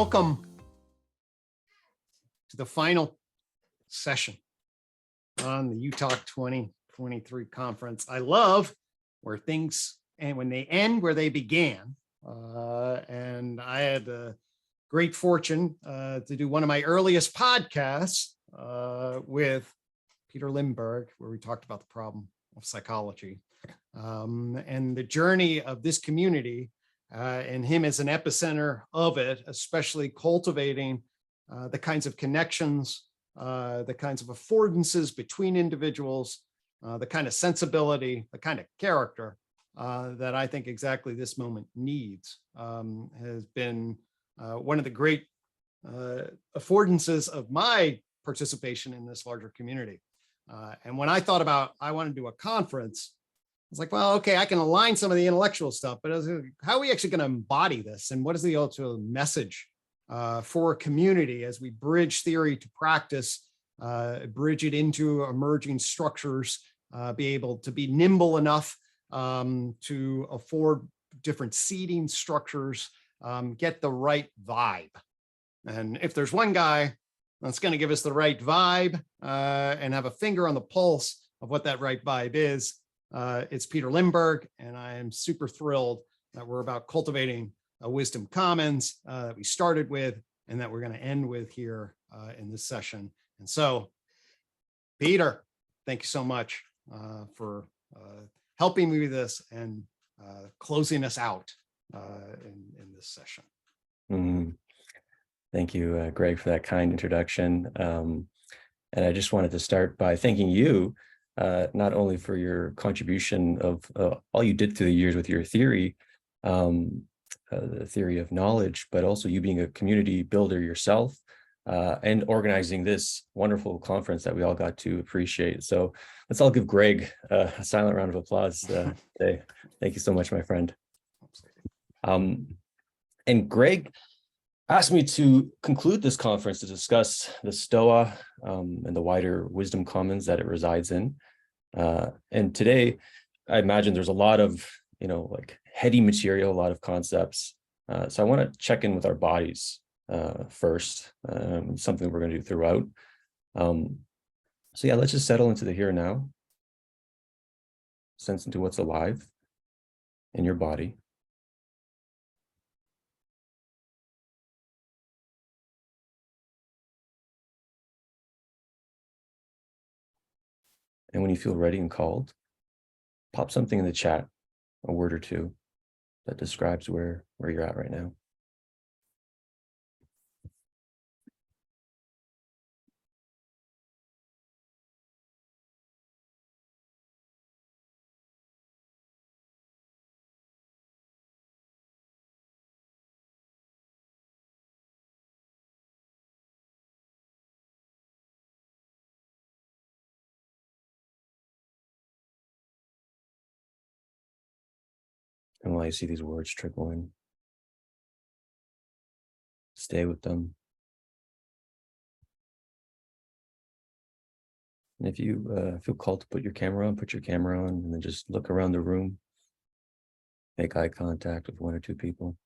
welcome to the final session on the UTOK 2023 conference. I love where things and when they end where they began. And I had the great fortune to do one of my earliest podcasts with Peter Lindbergh, where we talked about the problem of psychology and the journey of this community and him as an epicenter of it, especially cultivating the kinds of connections, the kinds of affordances between individuals, the kind of sensibility, the kind of character that I think exactly this moment needs, has been one of the great affordances of my participation in this larger community. And when I thought about, I want to do a conference, I was like, well, okay, I can align some of the intellectual stuff, but how are we actually going to embody this? And what is the ultimate message for a community as we bridge theory to practice, bridge it into emerging structures, be able to be nimble enough to afford different seating structures, get the right vibe. And if there's one guy that's going to give us the right vibe and have a finger on the pulse of what that right vibe is, it's Peter Lindbergh, and I am super thrilled that we're about cultivating a wisdom commons that we started with and that we're going to end with here in this session. And so, Peter, thank you so much for helping me with this and closing us out in this session. Thank you, Greg, for that kind introduction. And I just wanted to start by thanking you, not only for your contribution of all you did through the years with your theory, the theory of knowledge, but also you being a community builder yourself and organizing this wonderful conference that we all got to appreciate. So let's all give Greg a silent round of applause today. Thank you so much, my friend. And Greg asked me to conclude this conference to discuss the Stoa and the wider wisdom commons that it resides in. And today, I imagine there's a lot of, like heady material, a lot of concepts. So I want to check in with our bodies first, something we're going to do throughout. So yeah, let's just settle into the here and now. Sense into what's alive in your body. And when you feel ready and called, pop something in the chat, a word or two that describes where you're at right now. And while you see these words trickle in, stay with them. And if you feel called to put your camera on, put your camera on, and then just look around the room. Make eye contact with one or two people.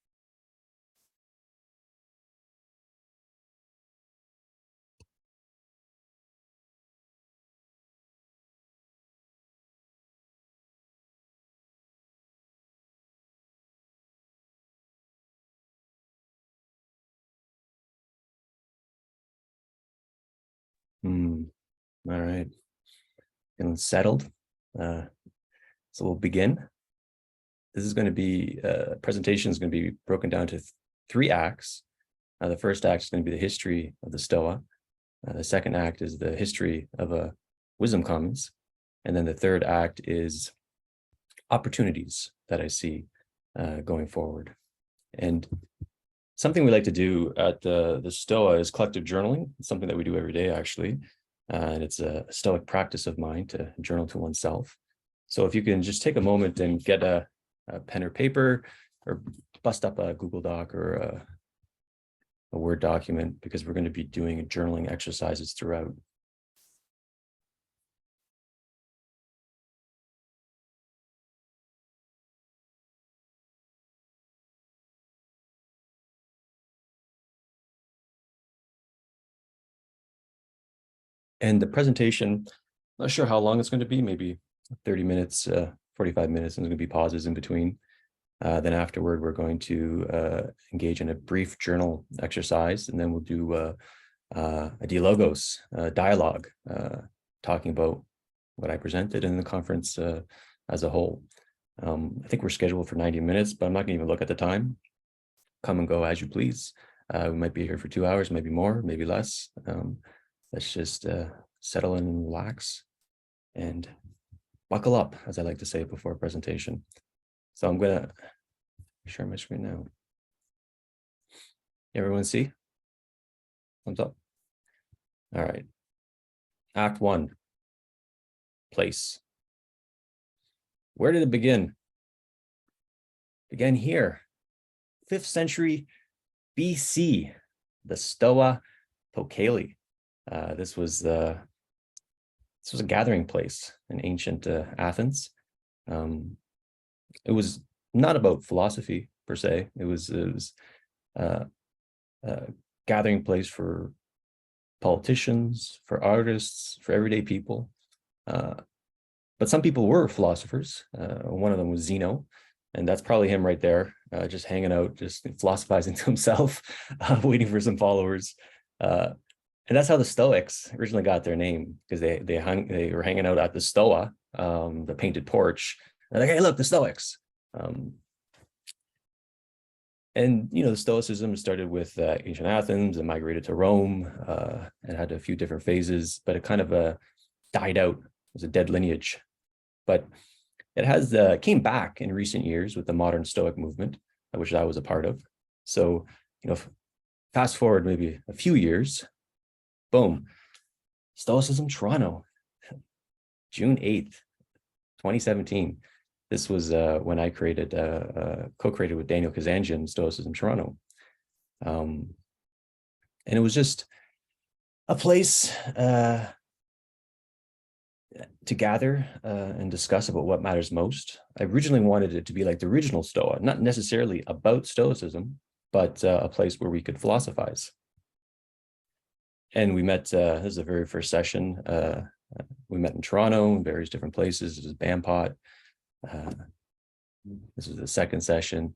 All right. Feeling settled. So we'll begin. This is going to be, presentation is going to be broken down to 3 acts. The first act is going to be the history of the Stoa. The second act is the history of a wisdom commons. And then the third act is opportunities that I see going forward. And something we like to do at the Stoa is collective journaling. It's something that we do every day, actually. And it's a Stoic practice of mine to journal to oneself. So if you can just take a moment and get a pen or paper, or bust up a Google Doc or a Word document, because we're going to be doing journaling exercises throughout. And the presentation, not sure how long it's going to be, maybe 30 minutes, 45 minutes, and there's going to be pauses in between. Then afterward, we're going to engage in a brief journal exercise, and then we'll do a dialogos, dialogue, talking about what I presented in the conference as a whole. I think we're scheduled for 90 minutes, but I'm not going to even look at the time. Come and go as you please. We might be here for 2 hours, maybe more, maybe less. Let's just settle in and relax and buckle up, as I like to say before a presentation. So I'm going to share my screen now. Everyone see? Thumbs up. All right. Act 1. Place. Where did it begin? Began here. 5th century BC, the Stoa Tokeli. This was a gathering place in ancient Athens. It was not about philosophy per se. It was a gathering place for politicians, for artists, for everyday people. But some people were philosophers. One of them was Zeno, and that's probably him right there, just hanging out, just philosophizing to himself, waiting for some followers. And that's how the Stoics originally got their name, because they were hanging out at the Stoa, the painted porch. They're like, hey, look, the Stoics. And, you know, the Stoicism started with ancient Athens and migrated to Rome and had a few different phases, but it kind of died out. It was a dead lineage. But it has came back in recent years with the modern Stoic movement, which I was a part of. So, you know, fast forward maybe a few years, boom, Stoicism Toronto, June 8th, 2017. This was when I created, co-created with Daniel Kazanjian, Stoicism Toronto. And it was just a place to gather and discuss about what matters most. I originally wanted it to be like the original Stoa, not necessarily about Stoicism, but a place where we could philosophize. And we met, this is the very first session. We met in Toronto, in various different places. This is Bampot. This is the second session.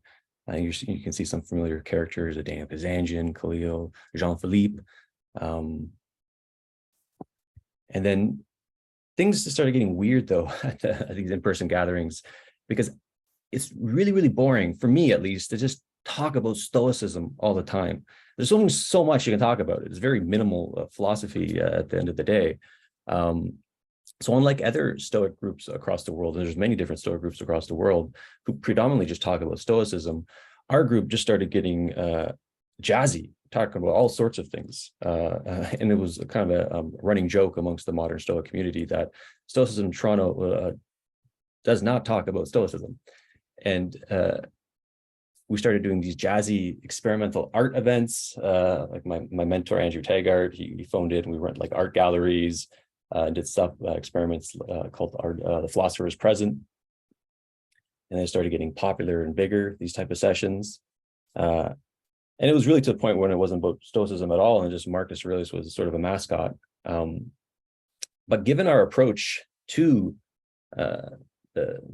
You can see some familiar characters: Daniel Kazanjian, Khalil, Jean-Philippe. And then things started getting weird, though, at these in-person gatherings, because it's really, really boring, for me at least, to just talk about Stoicism all the time. There's only so much you can talk about it. It's very minimal philosophy at the end of the day. So unlike other Stoic groups across the world, and there's many different Stoic groups across the world who predominantly just talk about Stoicism, our group just started getting jazzy, talking about all sorts of things. And it was kind of a running joke amongst the modern Stoic community that Stoicism Toronto does not talk about Stoicism. And we started doing these jazzy experimental art events. Like my mentor, Andrew Taggart, he phoned in, and we went like art galleries, did stuff, experiments called art, The Philosopher's Present. And they started getting popular and bigger, these type of sessions. And it was really to the point when it wasn't about Stoicism at all, and just Marcus Aurelius was sort of a mascot. But given our approach to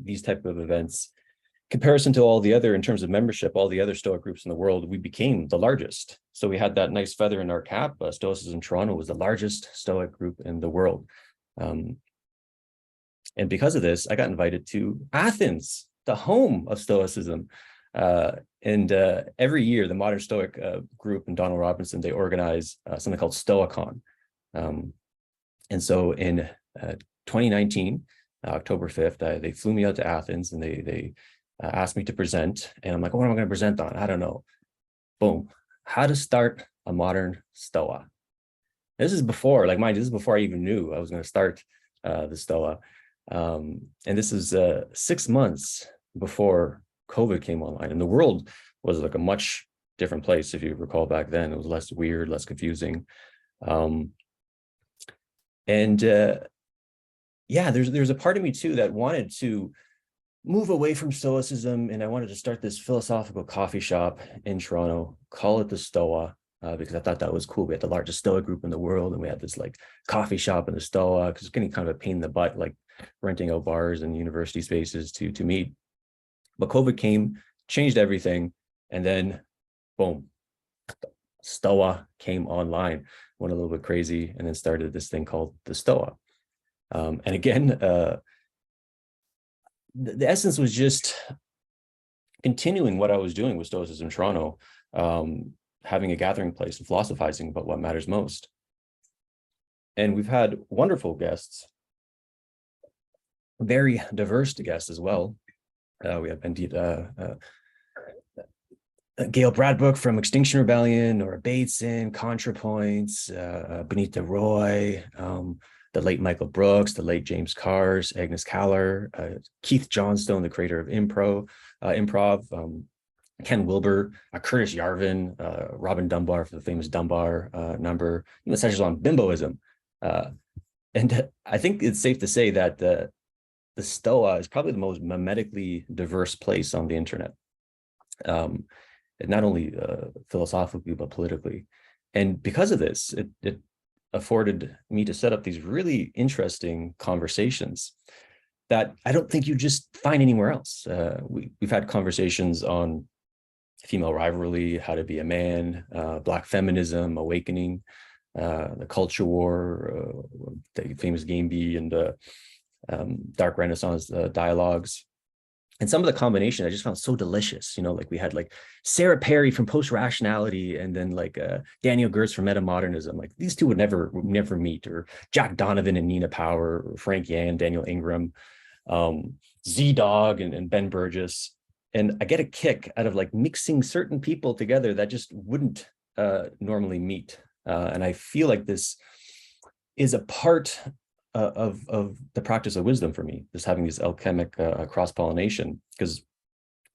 these type of events, comparison to all the other, in terms of membership, all the other Stoic groups in the world, we became the largest. So we had that nice feather in our cap. Stoicism Toronto was the largest Stoic group in the world. And because of this, I got invited to Athens, the home of Stoicism. And every year, the Modern Stoic group and Donald Robinson, they organize something called StoaCon. And so in 2019, October 5th, they flew me out to Athens, and they asked me to present. And I'm like, what am I going to present on? I don't know. Boom. How to start a modern Stoa. This is before, like mind you, this is before I even knew I was going to start the Stoa. And this is 6 months before COVID came online, and the world was like a much different place. If you recall back then, it was less weird, less confusing. Yeah, there's a part of me too that wanted to move away from Stoicism, and I wanted to start this philosophical coffee shop in Toronto, call it the Stoa, because I thought that was cool. We had the largest Stoa group in the world, and we had this like coffee shop in the Stoa, because it's getting kind of a pain in the butt, like renting out bars and university spaces to meet. But COVID came, changed everything, and then boom, Stoa came online, went a little bit crazy, and then started this thing called the Stoa. And again, the essence was just continuing what I was doing with Stoicism Toronto, having a gathering place and philosophizing about what matters most. And we've had wonderful guests, very diverse guests as well. We have indeed Gail Bradbrook from Extinction Rebellion, Nora Bateson, ContraPoints, Benita Roy, the late Michael Brooks, the late James Cars, Agnes Kaller, Keith Johnstone, the creator of improv, Ken Wilber, Curtis Yarvin, Robin Dunbar for the famous Dunbar number, sessions on bimboism. And I think it's safe to say that the Stoa is probably the most memetically diverse place on the internet. And not only philosophically, but politically. And because of this, it afforded me to set up these really interesting conversations that I don't think you just find anywhere else. We've had conversations on female rivalry, how to be a man, Black feminism, awakening, the culture war, the famous Game Bee and Dark Renaissance dialogues. And some of the combination I just found so delicious. Like we had like Sarah Perry from Post-Rationality, and then like Daniel Gertz from Metamodernism. Like these two would never meet, or Jack Donovan and Nina Power, or Frank Yan, Daniel Ingram, Z-Dog and Ben Burgess. And I get a kick out of like mixing certain people together that just wouldn't normally meet. And I feel like this is a part of the practice of wisdom for me, just having this alchemic cross-pollination, because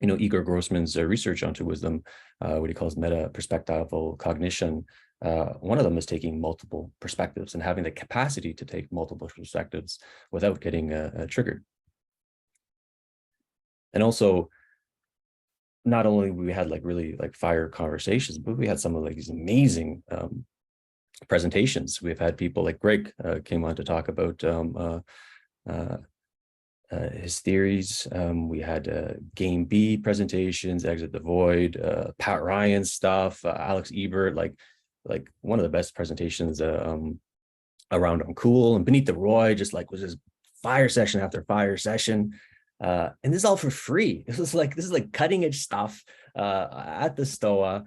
Igor Grossman's research onto wisdom, what he calls meta-perspectival cognition, one of them is taking multiple perspectives and having the capacity to take multiple perspectives without getting triggered. And also, not only we had like really like fire conversations, but we had some of like these amazing presentations. We've had people like Greg came on to talk about his theories. We had Game B presentations, Exit the Void, Pat Ryan stuff, Alex Ebert, like one of the best presentations around on Cool, and Benita Roy just like was just fire session after fire session. And this is all for free. This is like cutting edge stuff at the Stoa.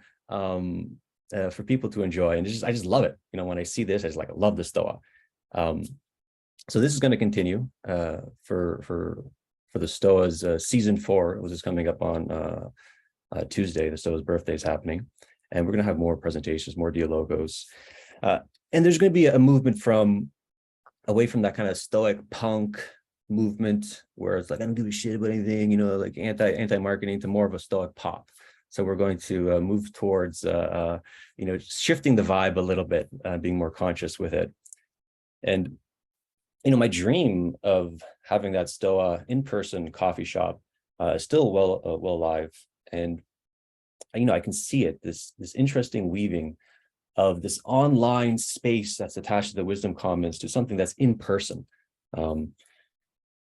For people to enjoy, and I just love it. When I see this, I love the Stoa. So this is going to continue for the Stoa's season 4, which is coming up on Tuesday. The Stoa's birthday is happening, and we're going to have more presentations, more dialogos, and there's going to be a movement away from that kind of Stoic punk movement where it's like I don't give a shit about anything, like anti-marketing, to more of a Stoic pop. So we're going to move towards, shifting the vibe a little bit, being more conscious with it. And, my dream of having that Stoa in-person coffee shop is still well alive. And, I can see it, this interesting weaving of this online space that's attached to the Wisdom Commons to something that's in person.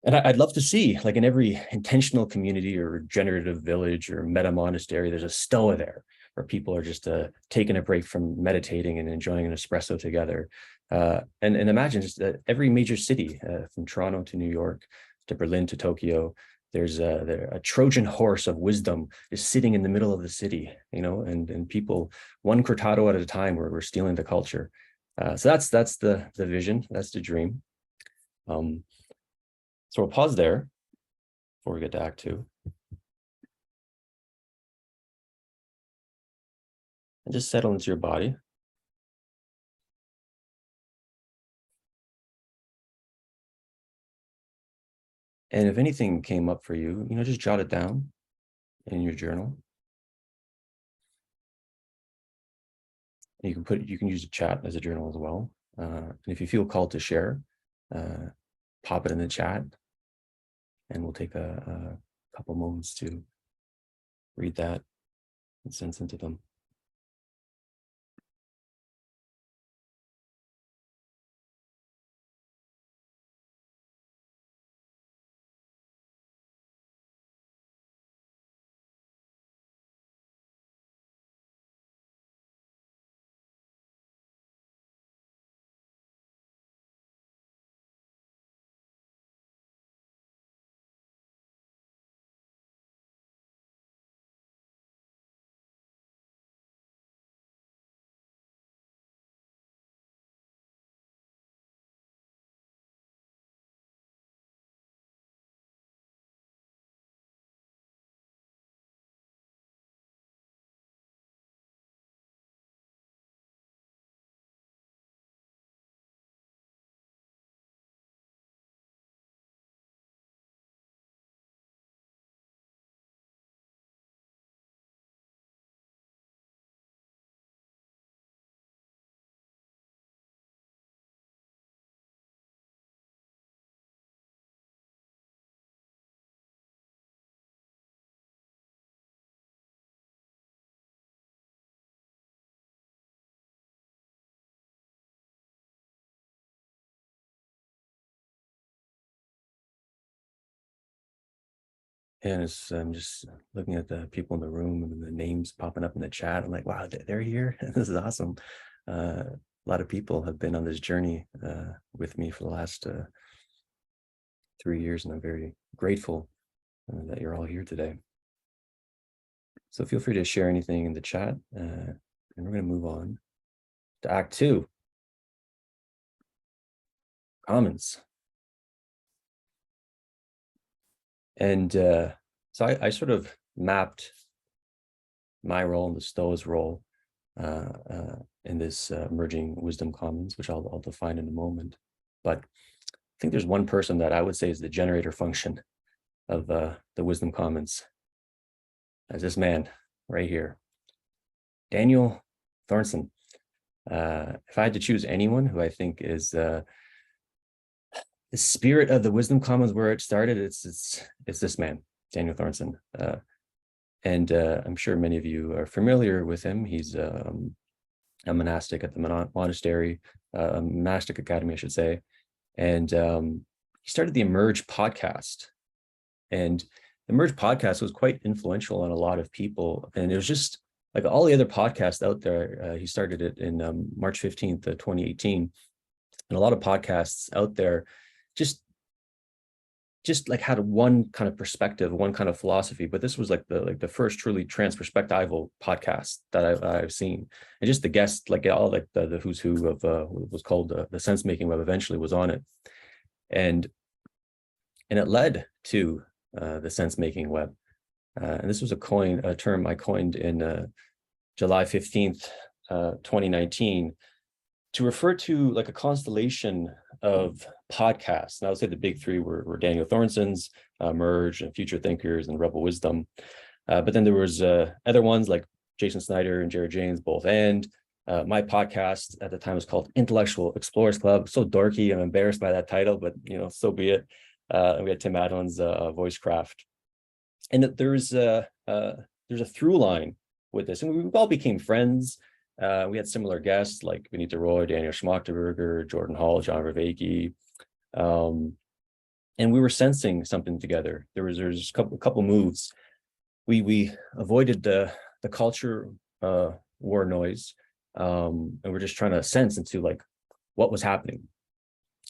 And I'd love to see, like in every intentional community or regenerative village or meta monastery, there's a Stoa there where people are just taking a break from meditating and enjoying an espresso together. And imagine just every major city, from Toronto to New York to Berlin to Tokyo, there's a Trojan horse of wisdom just sitting in the middle of the city, and people one cortado at a time we're stealing the culture. So that's the vision, that's the dream. So we'll pause there before we get to Act 2. And just settle into your body. And if anything came up for you, just jot it down in your journal. You can use the chat as a journal as well. And if you feel called to share, pop it in the chat, and we'll take a couple moments to read that and sense into them. And I'm just looking at the people in the room and the names popping up in the chat. I'm like, wow, they're here. This is awesome. A lot of people have been on this journey with me for the last 3 years, and I'm very grateful that you're all here today. So feel free to share anything in the chat, and we're going to move on to Act 2, Commons. And so I sort of mapped my role and the Stoa's role in this emerging wisdom commons, which I'll define in a moment. But I think there's one person that I would say is the generator function of the wisdom commons, as this man right here, Daniel Thornton. If I had to choose anyone who I think is the spirit of the wisdom commons where it started, it's this man, Daniel Thornton. And I'm sure many of you are familiar with him. He's a monastic at the monastery, monastic academy, I should say. And he started the Emerge podcast. And the Emerge podcast was quite influential on a lot of people. And it was just like all the other podcasts out there. He started it in March 15th, 2018. And a lot of podcasts out there just like had one kind of perspective, one kind of philosophy, but this was like the first truly transperspectival podcast that I've seen. And just the guests, like all like the who's who of what was called the sense making web eventually was on it, and it led to the sense making web. And this was a term I coined in July 15th, 2019, to refer to like a constellation of podcasts. And I would say the big three were Daniel Thornson's, Merge, and Future Thinkers, and Rebel Wisdom. But then there was other ones like Jason Snyder and Jared James, both. And my podcast at the time was called Intellectual Explorers Club. So dorky, I'm embarrassed by that title, but so be it. And we had Tim Adlin's Voicecraft. And there's a through line with this, and we all became friends. We had similar guests like Benita Roy, Daniel Schmachtenberger, Jordan Hall, John Vervaeke, and we were sensing something together. There's a couple moves. We avoided the culture war noise, and we're just trying to sense into like what was happening.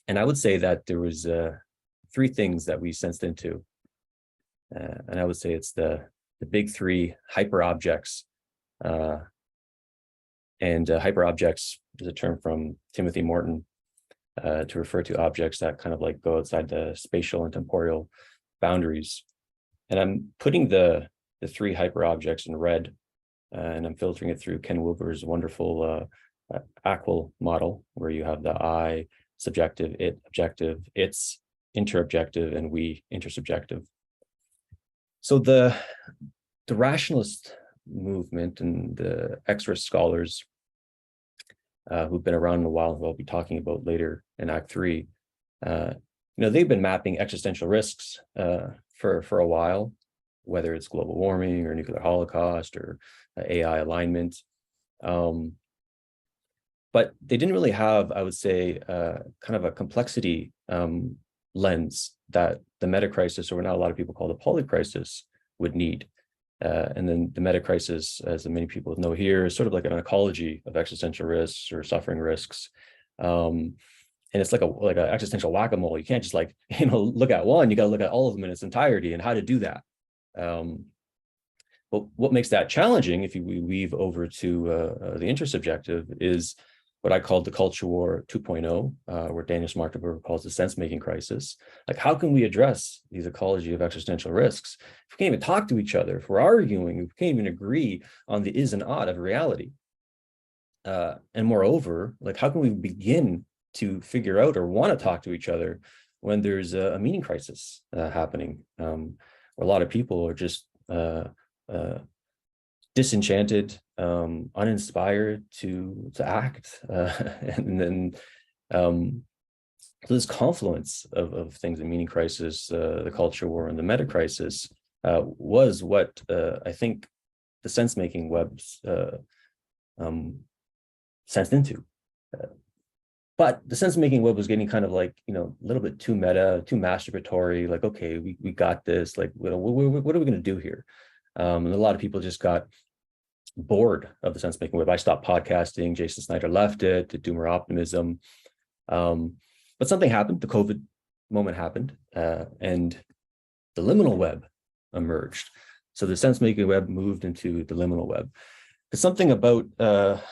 And I would say that there was 3 things that we sensed into, and I would say it's the big 3 hyperobjects. And hyperobjects is a term from Timothy Morton to refer to objects that kind of like go outside the spatial and temporal boundaries. And I'm putting the 3 hyperobjects in red, and I'm filtering it through Ken Wilber's wonderful AQUIL model, where you have the I subjective, it objective, it's interobjective, and we intersubjective. So the rationalist movement and the extra scholars who've been around in a while, who I'll be talking about later in Act 3, they've been mapping existential risks for a while, whether it's global warming or nuclear holocaust or AI alignment. But they didn't really have, I would say, kind of a complexity lens that the meta crisis, or what now a lot of people call the poly crisis, would need. And then the meta crisis, as many people know here, is sort of like an ecology of existential risks or suffering risks. And it's like an existential whack-a-mole. You can't just look at one, you got to look at all of them in its entirety and how to do that. But what makes that challenging, if we weave over to the intersubjective, is what I called the culture war 2.0, where Daniel Schmachtenberger calls the sense-making crisis. Like, how can we address these ecology of existential risks if we can't even talk to each other, if we're arguing, we can't even agree on the is and ought of reality? And moreover, like, how can we begin to figure out or want to talk to each other when there's a meaning crisis happening, where a lot of people are just disenchanted, uninspired to act, and then so this confluence of things, the meaning crisis, the culture war, and the meta crisis was what I think the sense-making webs sensed into. But the sense-making web was getting kind of like, a little bit too meta, too masturbatory. Like, okay, we got this. Like, what are we going to do here? And a lot of people just got bored of the sense-making web. I stopped podcasting. Jason Snyder left it. The Doomer Optimism. But something happened. The COVID moment happened, and the liminal web emerged. So the sense-making web moved into the liminal web. There's something about the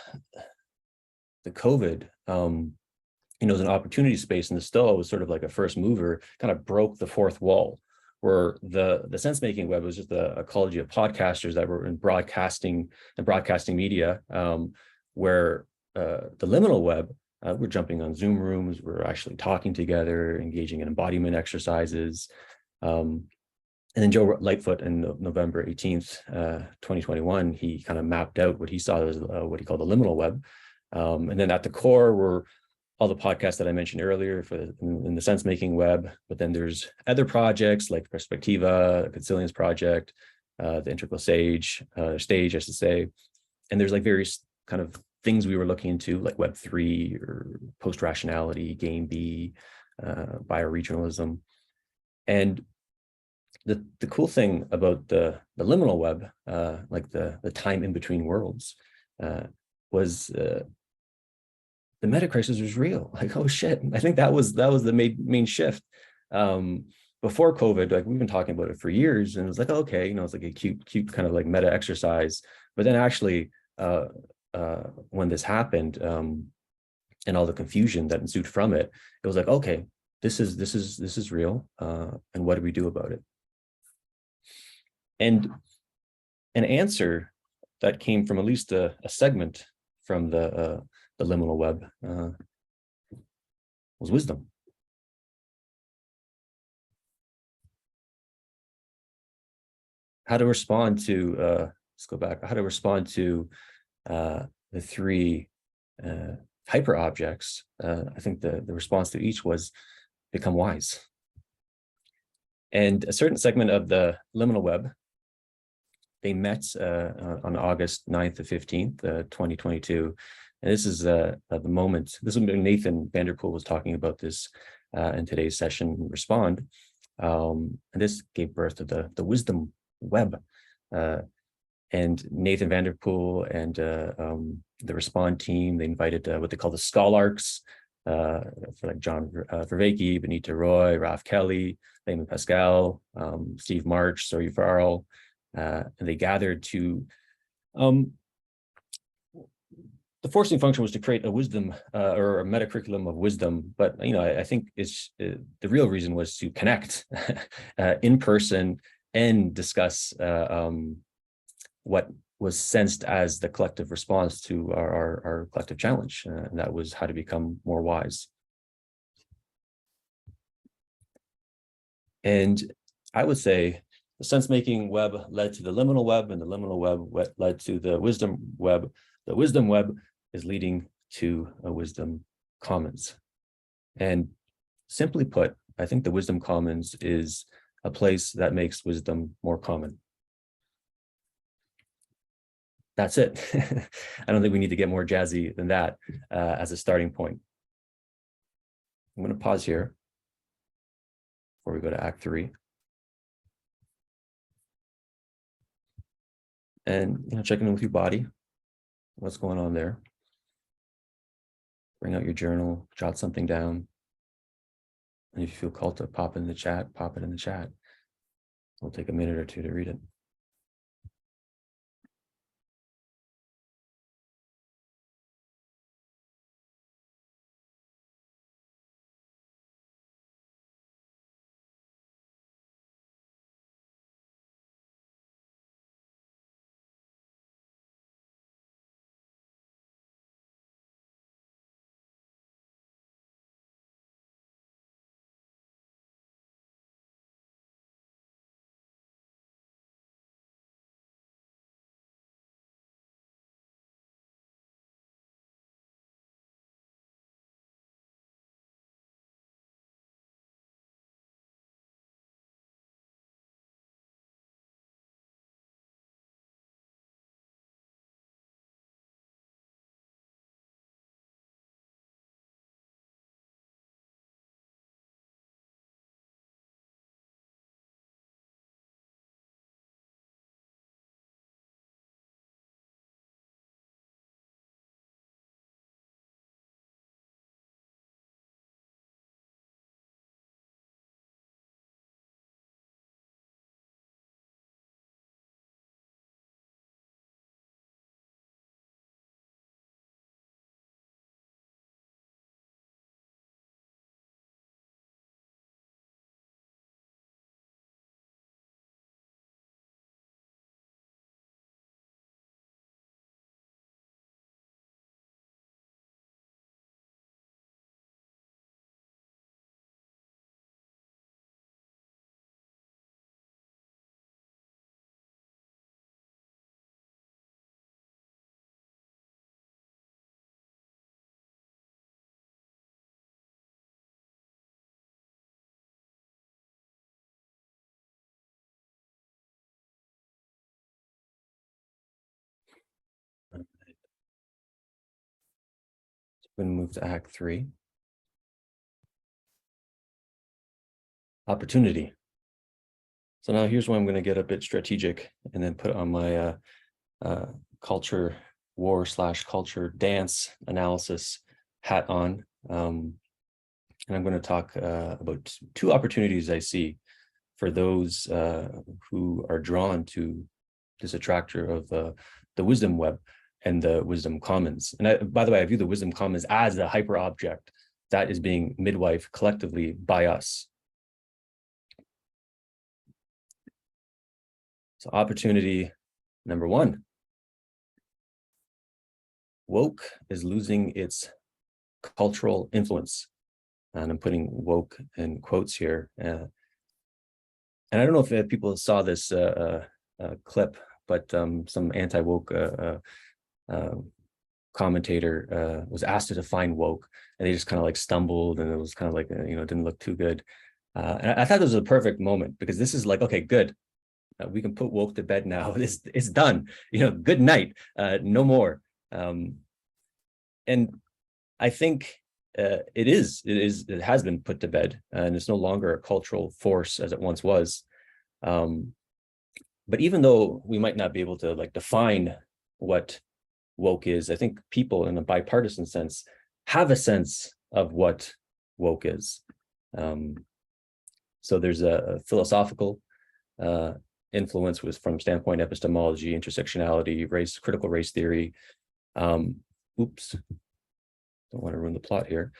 COVID, was an opportunity space, and the Stoa was sort of like a first mover, kind of broke the fourth wall, where the sense-making web was just a ecology of podcasters that were in broadcasting and broadcasting media, where the liminal web, we're jumping on Zoom rooms, we're actually talking together, engaging in embodiment exercises. And then Joe Lightfoot in November 18th, 2021, he kind of mapped out what he saw as what he called the liminal web. And then at the core were all the podcasts that I mentioned earlier in the sense-making web, but then there's other projects like Perspectiva, the Consilience project, the Integral Stage, I should say. And there's like various kind of things we were looking into, like Web3 or post-rationality, Game B, bioregionalism. And the cool thing about the liminal web, like the time in between worlds, was the meta crisis was real. Like, oh shit! I think that was the main shift. Before COVID, like we've been talking about it for years, and it was like, okay, it's like a cute kind of like meta exercise. But then actually, when this happened, and all the confusion that ensued from it, it was like, okay, this is real, and what do we do about it? And an answer that came from at least a segment from the liminal web was wisdom. How to respond to, let's go back, how to respond to the three hyper objects. I think the response to each was become wise. And a certain segment of the liminal web, they met on August 9th to 15th, 2022. And this is the moment, this is when Nathan Vanderpool was talking about this in today's session, Respond. And this gave birth to the wisdom web. And Nathan Vanderpool and the Respond team, they invited what they call the Scholarks, for like John Vervaeke, Benita Roy, Ralph Kelly, Layman Pascal, Steve March, Zoe Farrell, and they gathered to, the forcing function was to create a wisdom or a meta curriculum of wisdom. But, I think it's the real reason was to connect in person and discuss what was sensed as the collective response to our collective challenge. And that was how to become more wise. And I would say the sense-making web led to the liminal web, and the liminal web led to the wisdom web. The wisdom web is leading to a wisdom commons. And simply put, I think the wisdom commons is a place that makes wisdom more common. That's it. I don't think we need to get more jazzy than that as a starting point. I'm going to pause here before we go to Act 3. And checking in with your body, what's going on there. Bring out your journal, jot something down. And if you feel called to pop it in the chat, pop it in the chat. We'll take a minute or two to read it. I'm going to move to Act 3. Opportunity. So now here's where I'm going to get a bit strategic and then put on my culture war / culture dance analysis hat on. And I'm going to talk about two opportunities I see for those who are drawn to this attractor of the wisdom web and the wisdom commons. And by the way, I view the wisdom commons as a hyper object that is being midwife collectively by us. So opportunity number one, woke is losing its cultural influence. And I'm putting woke in quotes here. And I don't know if people saw this clip, but some anti-woke commentator was asked to define woke, and they just kind of like stumbled, and it was kind of like, didn't look too good. And I thought this was a perfect moment, because this is like, okay, good. We can put woke to bed now. It's done. Good night. No more. And I think it has been put to bed, and it's no longer a cultural force as it once was. But even though we might not be able to like define what woke is, I think people in a bipartisan sense have a sense of what woke is. So there's a philosophical influence from standpoint epistemology, intersectionality, critical race theory. Oops, don't want to ruin the plot here.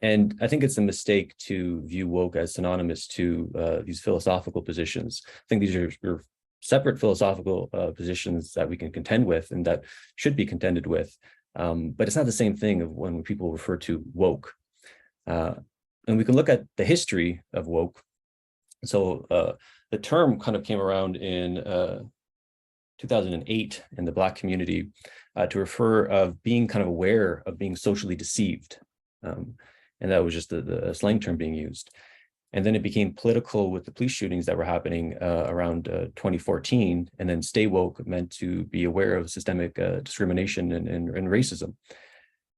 And I think it's a mistake to view woke as synonymous to these philosophical positions. I think these are separate philosophical positions that we can contend with and that should be contended with. But it's not the same thing of when people refer to woke. And we can look at the history of woke. So the term kind of came around in 2008 in the Black community to refer of being kind of aware of being socially deceived. And that was just the slang term being used. And then it became political with the police shootings that were happening around 2014. And then stay woke meant to be aware of systemic discrimination and racism. And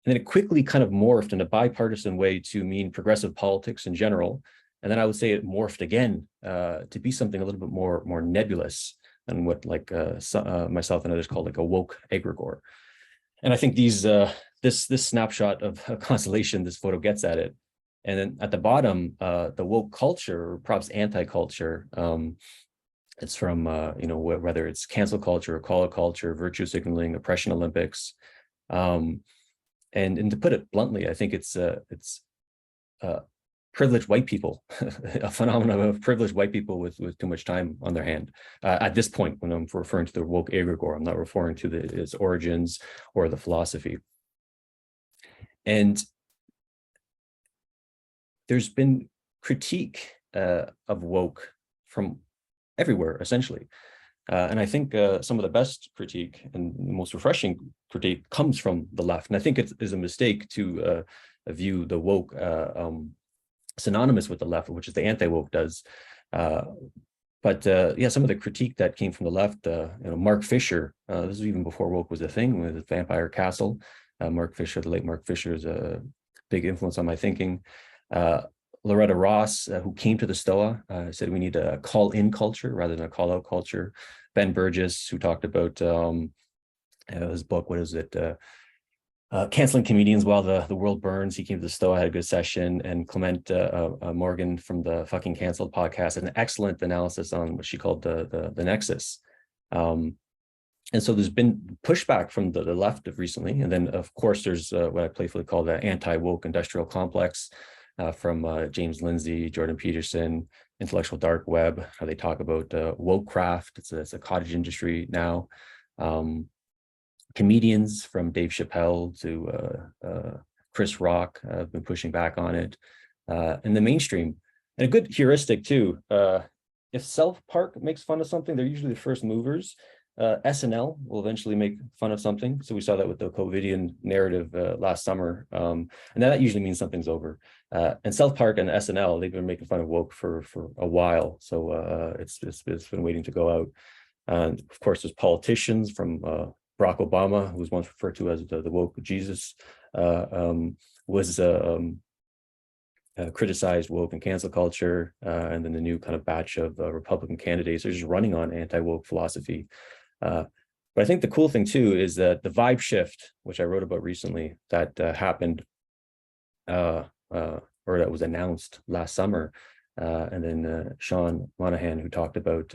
then it quickly kind of morphed in a bipartisan way to mean progressive politics in general. And then I would say it morphed again to be something a little bit more nebulous than what like myself and others call like a woke egregore. And I think this snapshot of a constellation, this photo gets at it. And then at the bottom, the woke culture, or perhaps anti-culture, it's from whether it's cancel culture, call it culture, virtue signaling, oppression Olympics, and to put it bluntly, I think it's privileged white people, a phenomenon of privileged white people with too much time on their hand. At this point, when I'm referring to the woke egregore, I'm not referring to its origins or the philosophy. And there's been critique of woke from everywhere, essentially. And I think some of the best critique and the most refreshing critique comes from the left. And I think it is a mistake to view the woke synonymous with the left, which is the anti-woke does. But some of the critique that came from the left, Mark Fisher, this was even before woke was a thing with Vampire Castle. Mark Fisher, the late Mark Fisher, is a big influence on my thinking. Loretta Ross, who came to the Stoa, said we need a call-in culture rather than a call-out culture. Ben Burgess, who talked about his book, what is it? Canceling comedians while the world burns. He came to the Stoa, had a good session, and Clement Morgan from the Fucking Canceled podcast had an excellent analysis on what she called the nexus. And so there's been pushback from the left of recently, and then of course there's what I playfully call the anti-woke industrial complex from James Lindsay, Jordan Peterson, Intellectual Dark Web, how they talk about woke craft. It's a cottage industry now. Comedians from Dave Chappelle to Chris Rock have been pushing back on it. And the mainstream, and a good heuristic too, if South Park makes fun of something, they're usually the first movers. SNL will eventually make fun of something. So we saw that with the COVIDian narrative last summer. And that usually means something's over. And South Park and SNL, they've been making fun of woke for a while. So it's been waiting to go out. And of course, there's politicians from Barack Obama, who was once referred to as the woke Jesus, was criticized woke and cancel culture, and then the new kind of batch of Republican candidates are just running on anti-woke philosophy. But I think the cool thing too is that the vibe shift, which I wrote about recently, that happened or that was announced last summer, and then Sean Monahan, who talked about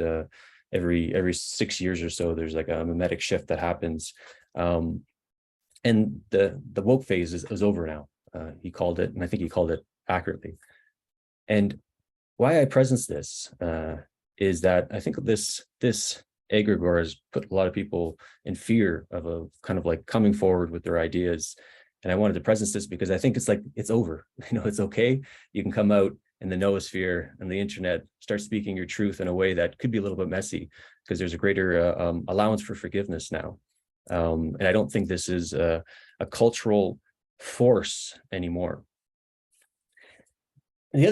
every 6 years or so, there's like a mimetic shift that happens, and the woke phase is over now. He called it, and I think he called it accurately. And why I presence this is that I think this egregore has put a lot of people in fear of a kind of like coming forward with their ideas. And I wanted to presence this because I think it's like, it's over. It's okay. You can come out in the noosphere and the internet, start speaking your truth in a way that could be a little bit messy, because there's a greater allowance for forgiveness now. And I don't think this is a cultural force anymore. And the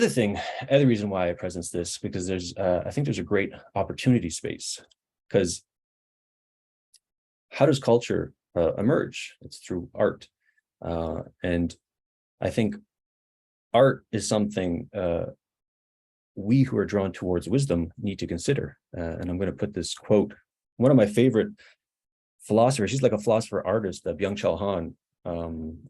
other reason why I presence this, because I think there's a great opportunity space, because how does culture emerge? It's through art. And I think art is something we who are drawn towards wisdom need to consider. And I'm going to put this quote, one of my favorite philosophers, he's like a philosopher artist, Byung-Chul Han,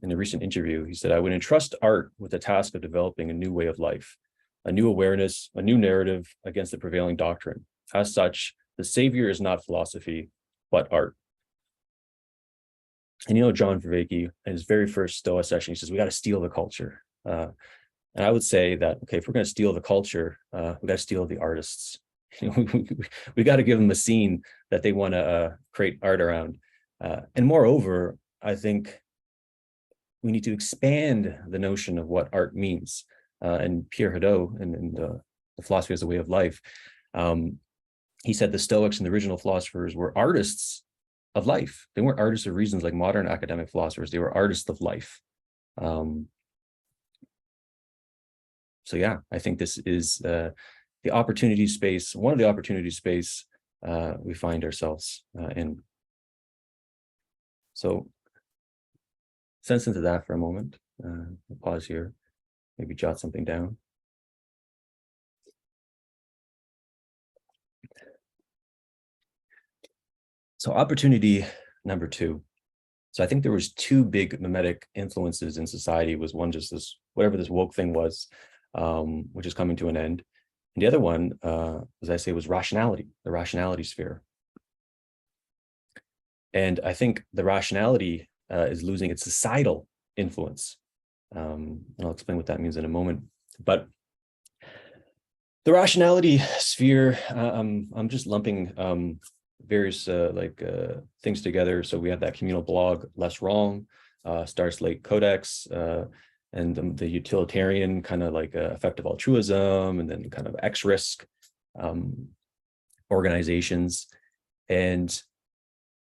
in a recent interview, he said, "I would entrust art with the task of developing a new way of life, a new awareness, a new narrative against the prevailing doctrine. As such, the savior is not philosophy, but art." And John Vervaeke, in his very first Stoa session, he says, we got to steal the culture. And I would say that, okay, if we're going to steal the culture, we got to steal the artists. We got to give them a scene that they want to create art around. And moreover, I think we need to expand the notion of what art means. And Pierre Hadot, and the philosophy as a way of life, he said the Stoics and the original philosophers were artists of life. They weren't artists of reasons like modern academic philosophers. They were artists of life. So yeah, I think this is the opportunity space, one of the opportunity space we find ourselves in. So sense into that for a moment. I'll pause here, maybe jot something down. So opportunity number 2. So I think there was 2 big mimetic influences in society. Was one just this, whatever this woke thing was, which is coming to an end. And the other one, as I say, was rationality, the rationality sphere. And I think the rationality is losing its societal influence. And I'll explain what that means in a moment. But the rationality sphere, I'm just lumping various things together. So we have that communal blog, Less Wrong, Star Slate Codex, and the utilitarian kind of like effective altruism, and then kind of X-risk organizations. And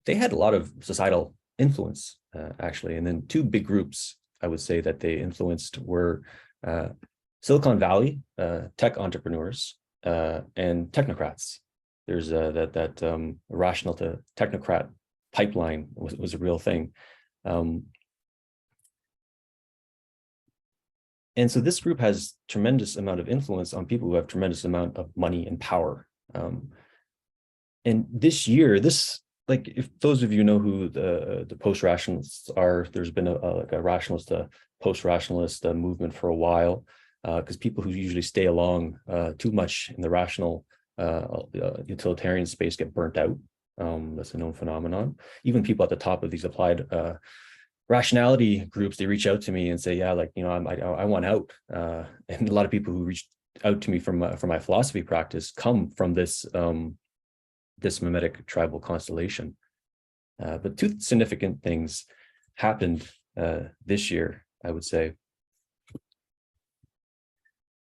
they had a lot of societal influence, actually. And then 2 big groups, I would say, that they influenced were Silicon Valley, tech entrepreneurs, and technocrats. There's that rational to technocrat pipeline was a real thing. And so this group has tremendous amount of influence on people who have tremendous amount of money and power. And this year, like, if those of you know who the post-rationalists are, there's been a rationalist, post-rationalist movement for a while, because people who usually stay along too much in the rational utilitarian space get burnt out. That's a known phenomenon. Even people at the top of these applied rationality groups, they reach out to me and say, yeah, like, I want out. And a lot of people who reached out to me from my philosophy practice come from this this mimetic tribal constellation. But 2 significant things happened this year, I would say,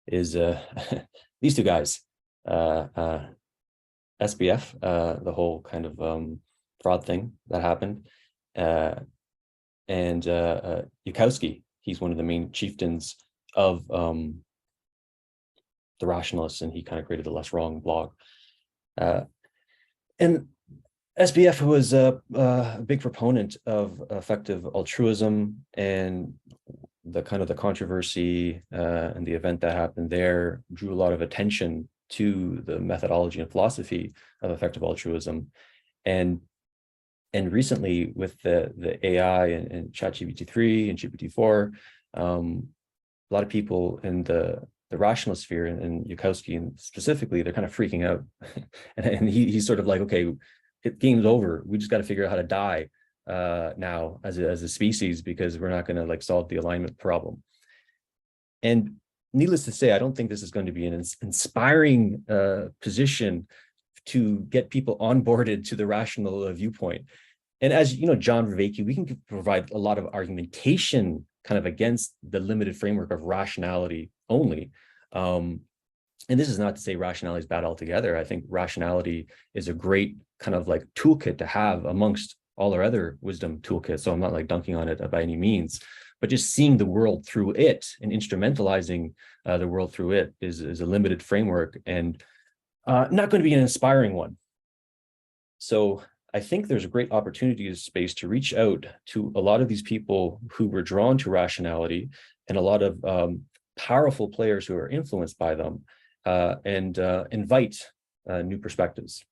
is these 2 guys, SBF, the whole kind of fraud thing that happened, and Yukowski. He's one of the main chieftains of the rationalists, and he kind of created the Less Wrong blog. And SBF was a big proponent of effective altruism, and the kind of the controversy and the event that happened there drew a lot of attention to the methodology and philosophy of effective altruism. And recently with the AI and ChatGPT-3 and GPT-4, a lot of people in the rational sphere and Yudkowsky and specifically, they're kind of freaking out. and he's sort of like, okay, game's over. We just got to figure out how to die now as a species, because we're not going to like solve the alignment problem. And needless to say, I don't think this is going to be an inspiring position to get people onboarded to the rational viewpoint. And as you know, John Vervaeke, we can provide a lot of argumentation kind of against the limited framework of rationality only. And this is not to say rationality is bad altogether. I think rationality is a great kind of like toolkit to have amongst all our other wisdom toolkits. So I'm not like dunking on it by any means, but just seeing the world through it and instrumentalizing the world through it is a limited framework and not going to be an inspiring one. So I think there's a great opportunity in space to reach out to a lot of these people who were drawn to rationality and a lot of powerful players who are influenced by them and invite new perspectives.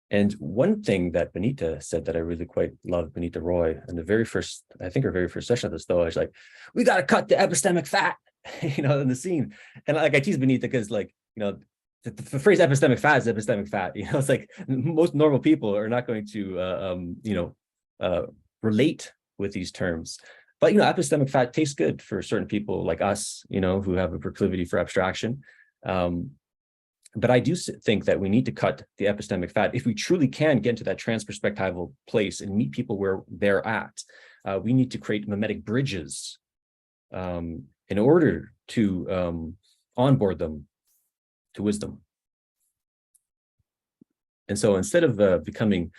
And one thing that Benita said that I really quite love, Benita Roy, in the very first, I think her very first session of the Stoa, is like, we got to cut the epistemic fat, you know, in the scene. And like I tease Benita because like, you know, the phrase epistemic fat is epistemic fat. You know, it's like most normal people are not going to, relate with these terms. But, you know, epistemic fat tastes good for certain people like us, you know, who have a proclivity for abstraction. But I do think that we need to cut the epistemic fat if we truly can get into that transperspectival place and meet people where they're at. We need to create mimetic bridges in order to onboard them to wisdom. And so instead of becoming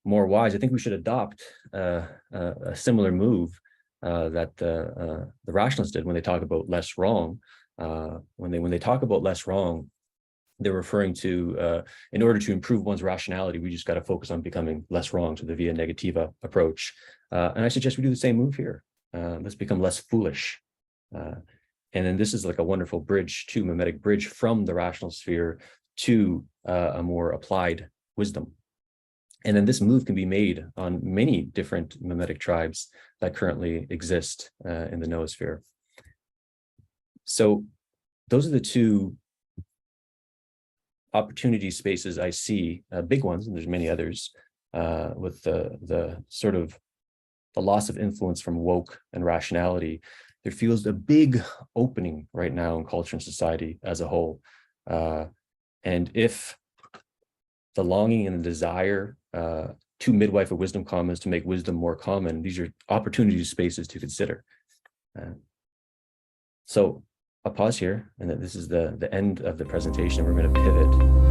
more wise, I think we should adopt a similar move that the rationalists did when they talk about less wrong. When they talk about less wrong, they're referring to in order to improve one's rationality, we just got to focus on becoming less wrong, to the via negativa approach. And I suggest we do the same move here. Let's become less foolish. And then this is like a wonderful bridge to mimetic bridge from the rational sphere to a more applied wisdom. And then this move can be made on many different mimetic tribes that currently exist in the noosphere. So those are the two opportunity spaces I see, big ones, and there's many others, with the sort of the loss of influence from woke and rationality. There feels a big opening right now in culture and society as a whole. And if the longing and the desire to midwife a wisdom commons, to make wisdom more common, these are opportunity spaces to consider. So I'll pause here, and this is the end of the presentation. We're going to pivot.